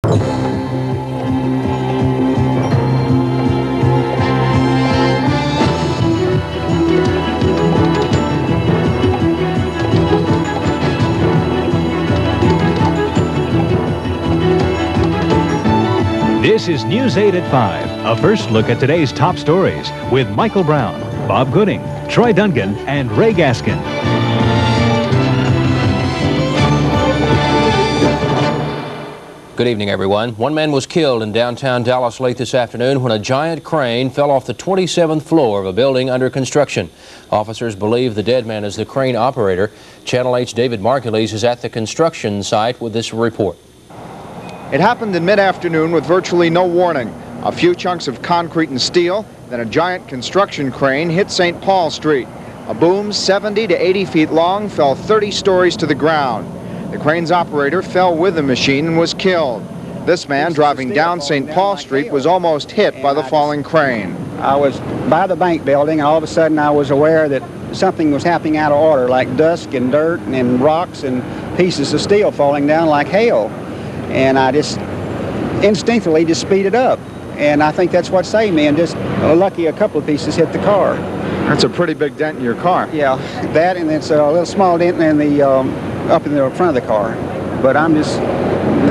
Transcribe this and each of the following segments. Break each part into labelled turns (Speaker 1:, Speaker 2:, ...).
Speaker 1: This is News 8 at 5, a first look at today's top stories with Michael Brown, Bob Gooding, Troy Duncan, and Ray Gaskin.
Speaker 2: Good evening, everyone. One man was killed in downtown Dallas late this afternoon when a giant crane fell off the 27th floor of a building under construction. Officers believe the dead man is the crane operator. Channel 8's David Margulies is at the construction site with this report.
Speaker 3: It happened in mid-afternoon with virtually no warning. A few chunks of concrete and steel, then a giant construction crane hit St. Paul Street. A boom 70 to 80 feet long fell 30 stories to the ground. The crane's operator fell with the machine and was killed. This man driving down St. Paul Street was almost hit by the falling crane.
Speaker 4: I was by the bank building, and all of a sudden I was aware that something was happening out of order, like dust and dirt and rocks and pieces of steel falling down like hail. And I just instinctively just speeded up. And I think that's what saved me, and just lucky a couple of pieces hit the car.
Speaker 3: That's a pretty big dent in your car.
Speaker 4: Yeah, that, and it's a little small dent in the up in the front of the car. But I'm just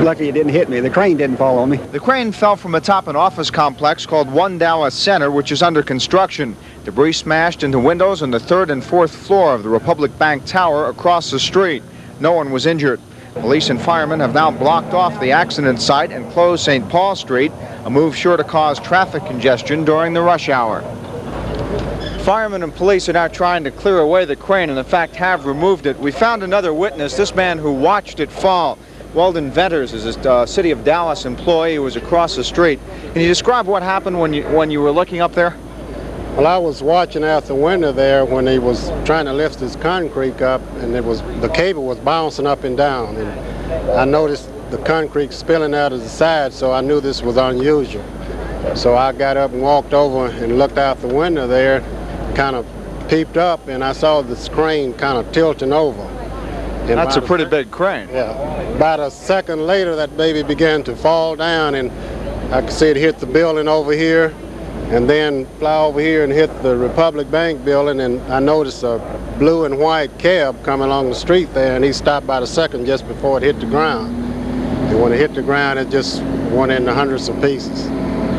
Speaker 4: lucky it didn't hit me. The crane didn't fall on me.
Speaker 3: The crane fell from atop an office complex called One Dallas Center, which is under construction. Debris smashed into windows on the 3rd and 4th floor of the Republic Bank Tower across the street. No one was injured. Police and firemen have now blocked off the accident site and closed St. Paul Street, a move sure to cause traffic congestion during the rush hour. Firemen and police are now trying to clear away the crane and in fact have removed it. We found another witness, this man who watched it fall. Weldon Venters is a City of Dallas employee who was across the street. Can you describe what happened when you were looking up there?
Speaker 5: Well, I was watching out the window there when he was trying to lift his concrete up, and the cable was bouncing up and down. And I noticed the concrete spilling out of the side, so I knew this was unusual. So I got up and walked over and looked out the window there, kind of peeped up, and I saw this crane kind of tilting over. And
Speaker 3: that's a pretty big crane.
Speaker 5: Yeah. About a second later, that baby began to fall down, and I could see it hit the building over here, and then fly over here and hit the Republic Bank building, and I noticed a blue and white cab coming along the street there, and he stopped about a second just before it hit the ground. And when it hit the ground, it just went into hundreds of pieces.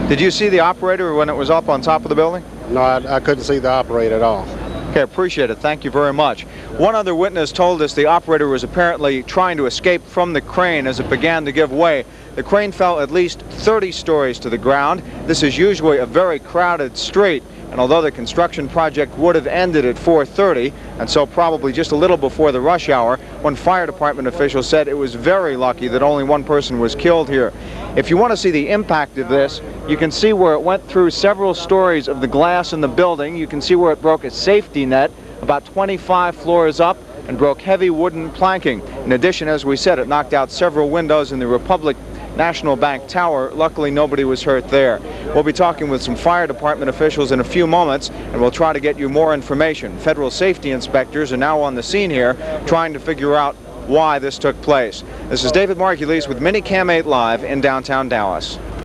Speaker 3: Did you see the operator when it was up on top of the building?
Speaker 5: No, I couldn't see the operator at all.
Speaker 3: Okay, appreciate it. Thank you very much. One other witness told us the operator was apparently trying to escape from the crane as it began to give way. The crane fell at least 30 stories to the ground. This is usually a very crowded street, and although the construction project would have ended at 4:30, and so probably just a little before the rush hour, one fire department official said it was very lucky that only one person was killed here. If you want to see the impact of this, you can see where it went through several stories of the glass in the building. You can see where it broke a safety net about 25 floors up and broke heavy wooden planking. In addition, as we said, it knocked out several windows in the Republic National Bank Tower. Luckily, nobody was hurt there. We'll be talking with some fire department officials in a few moments, and we'll try to get you more information. Federal safety inspectors are now on the scene here trying to figure out why this took place. This is David Margulies with Minicam 8 Live in downtown Dallas.